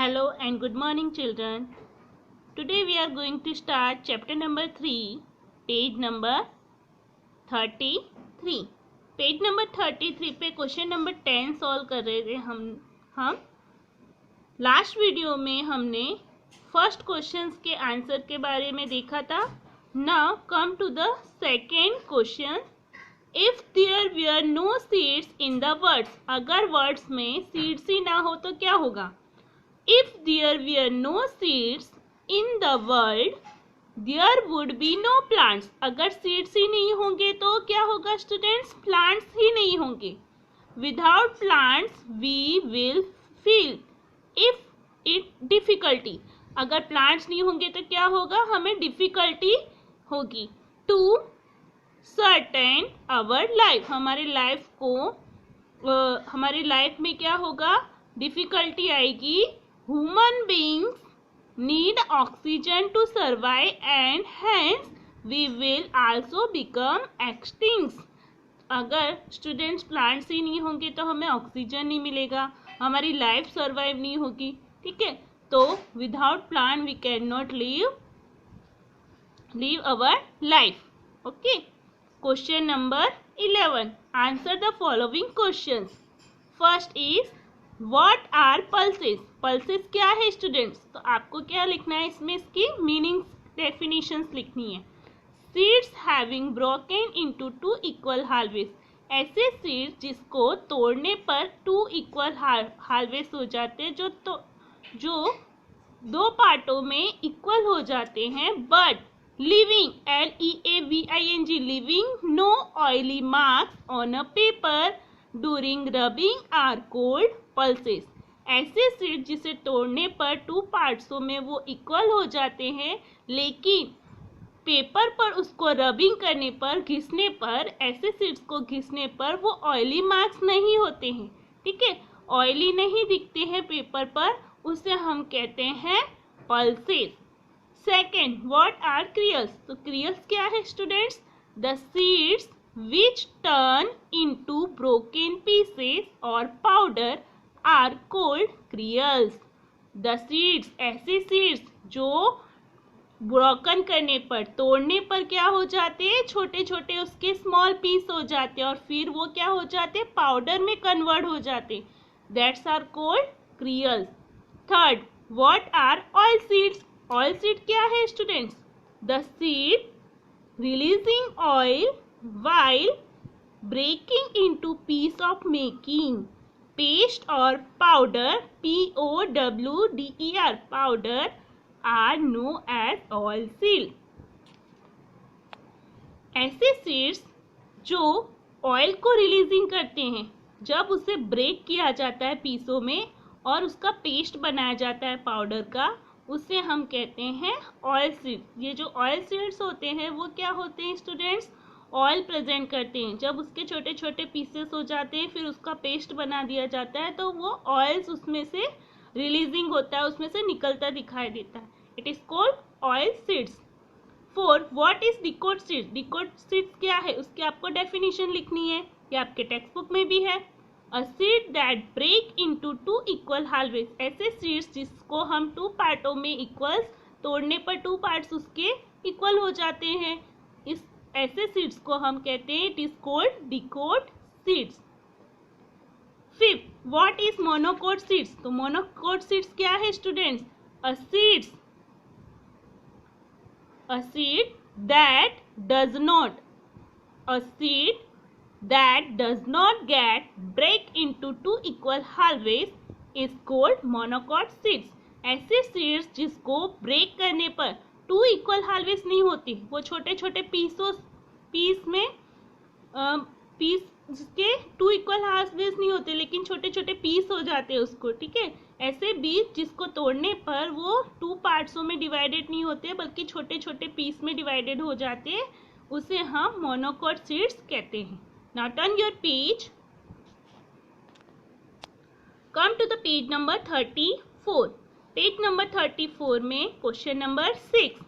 Hello and good morning, children. Today we are going to start chapter number 3, page number 33. Page number 33 पे question number 10 solve कर रहे थे हम last video में हमने first questions के आंसर के बारे में देखा था. Now come to the second question. If there were no seeds in the words, अगर वर्ड्स में सीड्स ही ना हो तो क्या होगा. If there were no seeds in the world, there would be no plants. अगर seeds ही नहीं होंगे तो क्या होगा स्टूडेंट्स, plants ही नहीं होंगे. Without plants we will feel if it difficulty. अगर plants नहीं होंगे तो क्या होगा, हमें difficulty होगी to sustain our life. हमारे लाइफ को हमारी लाइफ में क्या होगा, डिफिकल्टी आएगी. Human beings need oxygen to survive and hence we will also become extinct. अगर स्टूडेंट्स प्लांट्स ही नहीं होंगे तो हमें ऑक्सीजन नहीं मिलेगा, हमारी लाइफ सर्वाइव नहीं होगी. ठीक है, तो without plant we can not live our life. Okay, question number 11. Answer the following questions. First is what are pulses. Pulses क्या है स्टूडेंट्स, तो आपको क्या लिखना है इसमें, इसकी मीनिंग डेफिनेशंस लिखनी है. Seeds having broken into two equal halves. ऐसे सीड्स जिसको तोड़ने पर टू इक्वल हाल्वेज हो जाते हैं, जो दो पार्टों में इक्वल हो जाते हैं. But living, LEAVING, living no oily marks on a paper during rubbing are called pulses. ऐसे सीड जिसे तोड़ने पर टू पार्ट्सों में वो इक्वल हो जाते हैं, लेकिन पेपर पर उसको रबिंग करने पर, घिसने पर, ऐसे सीड्स को घिसने पर वो ऑयली मार्क्स नहीं होते हैं. ठीक है, ऑयली नहीं दिखते हैं पेपर पर, उसे हम कहते हैं pulses. Second, what are cereals. तो क्रियल्स क्या है students, the seeds which turn into broken pieces or powder are called criels. The seeds, ऐसे seeds जो ब्रोकन करने पर, तोड़ने पर क्या हो जाते हैं, छोटे छोटे उसके स्मॉल पीस हो जाते हैं और फिर वो क्या हो जाते हैं, पाउडर में कन्वर्ट हो जाते हैं. That's are called cereals. Third, what are oil seeds. Oil seed क्या है students, the seed releasing oil while breaking into piece of making paste or powder, POWDER, powder are known as oil seed. ऐसे seeds जो oil को releasing करते हैं, जब उसे break किया जाता है पीसों में और उसका पेस्ट बनाया जाता है पाउडर का, उसे हम कहते हैं ऑयल सीड. ये जो ऑयल सीड्स होते हैं वो क्या होते हैं स्टूडेंट्स, ऑयल प्रेजेंट करते हैं. जब उसके छोटे छोटे पीसेस हो जाते हैं, फिर उसका पेस्ट बना दिया जाता है, तो वो ऑयल्स उसमें से रिलीजिंग होता है, उसमें से निकलता दिखाई देता है. It is called oil seeds. Four, what is decode seeds. Decode seeds क्या है, उसकी आपको डेफिनेशन लिखनी है, ये आपके टेक्स्ट बुक में भी है. A seed that break into two equal halves. ऐसे सीड्स जिसको हम टू पार्टों में इक्वल, तोड़ने पर टू पार्ट्स उसके इक्वल हो जाते हैं, इस ऐसे सीड्स को हम कहते हैं, it is called dicot seeds. Fifth, what is monocot seeds. तो मोनोकोट सीड्स क्या है students, a seed that does not get break into two equal halves is called monocot seeds. ऐसे सीड्स जिसको ब्रेक करने पर टू इक्वल हाल्वेज नहीं होती, वो छोटे छोटे पीस में पीस जिसके टू इक्वल हाल्वेज नहीं होते, लेकिन छोटे छोटे पीस हो जाते हैं उसको. ठीक है, ऐसे बीज जिसको तोड़ने पर वो टू पार्ट्सों में डिवाइडेड नहीं होते, बल्कि छोटे छोटे पीस में डिवाइडेड हो जाते हैं, उसे हम मोनोकोट सीड्स कहते हैं. Now turn your page, come to the page number 34. Page number 34 में question number 6.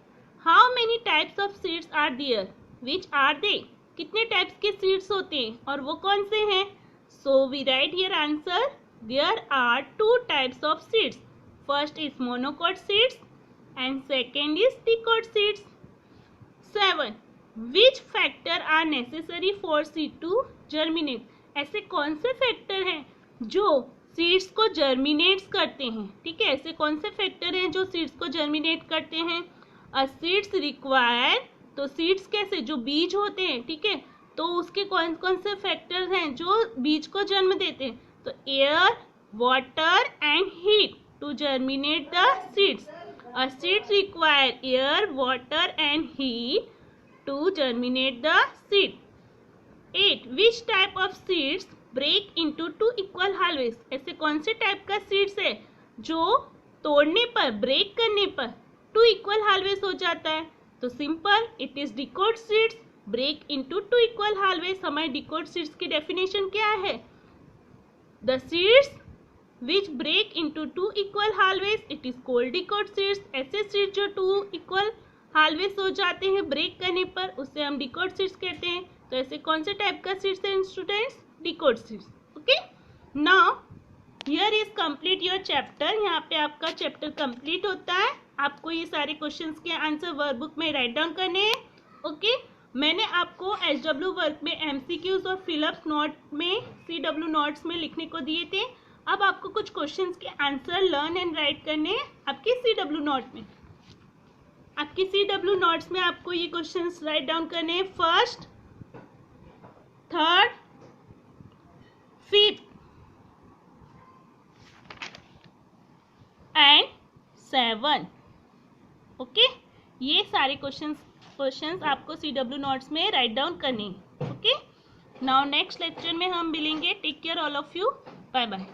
How many types of seeds are there, which are they. कितने टाइप्स के सीड्स होते हैं और वो कौन से हैं. So we write here answer, there are two types of seeds. First is monocot seeds and second is dicot seeds. 7. Which factor are necessary for seed to germinate? ऐसे कौन से फैक्टर हैं जो सीड्स को जर्मिनेट करते हैं? ठीक है, ऐसे कौन से फैक्टर हैं जो सीड्स को जर्मिनेट करते हैं? अ सीड्स रिक्वायर, तो सीड्स कैसे, जो बीज होते हैं, ठीक है, तो उसके कौन कौन से फैक्टर्स हैं जो बीज को जन्म देते हैं? तो air, water and heat to germinate the seeds. A seeds require air, water and heat to germinate the seed. 8. Which type of seeds break into two equal halves? ऐसे कौन से टाइप का सीड्स है जो तोड़ने पर, ब्रेक करने पर टू इक्वल हार्वेस्ट हो जाता है? तो simple, it is dicot seeds break into two equal harvest. हमारे डिकोट सीड्स की डेफिनेशन क्या है? The seeds which break into two equal harvest, it is called dicot seeds. ऐसे सीड्स जो टू इक्वल हार्वेस्ट हो जाते हैं ब्रेक करने पर, उससे हम डिकोट सीड्स कहते हैं. तो ऐसे कौन से टाइप का सीड्स हैं students? डिकोट seeds. Okay, now here is complete your chapter. यहाँ पे आपका चैप्टर कंप्लीट होता है. आपको ये सारे क्वेश्चंस के आंसर वर्कबुक में राइट डाउन करने हैं. ओके, मैंने आपको SW वर्क में MCQs और फिलअप्स नोट में CW नोट्स में लिखने को दिए थे. अब आपको कुछ क्वेश्चंस के आंसर लर्न एंड राइट करने हैं आपकी CW नोट में. आपकी CW नोट्स में आपको ये क्वेश्चंस राइट डाउन करने हैं. First, third, fifth and 7. ओके, ये सारे क्वेश्चंस आपको CW नोट्स में राइट डाउन करने हैं. ओके, नाउ नेक्स्ट लेक्चर में हम मिलेंगे. Take care all of you. Bye bye.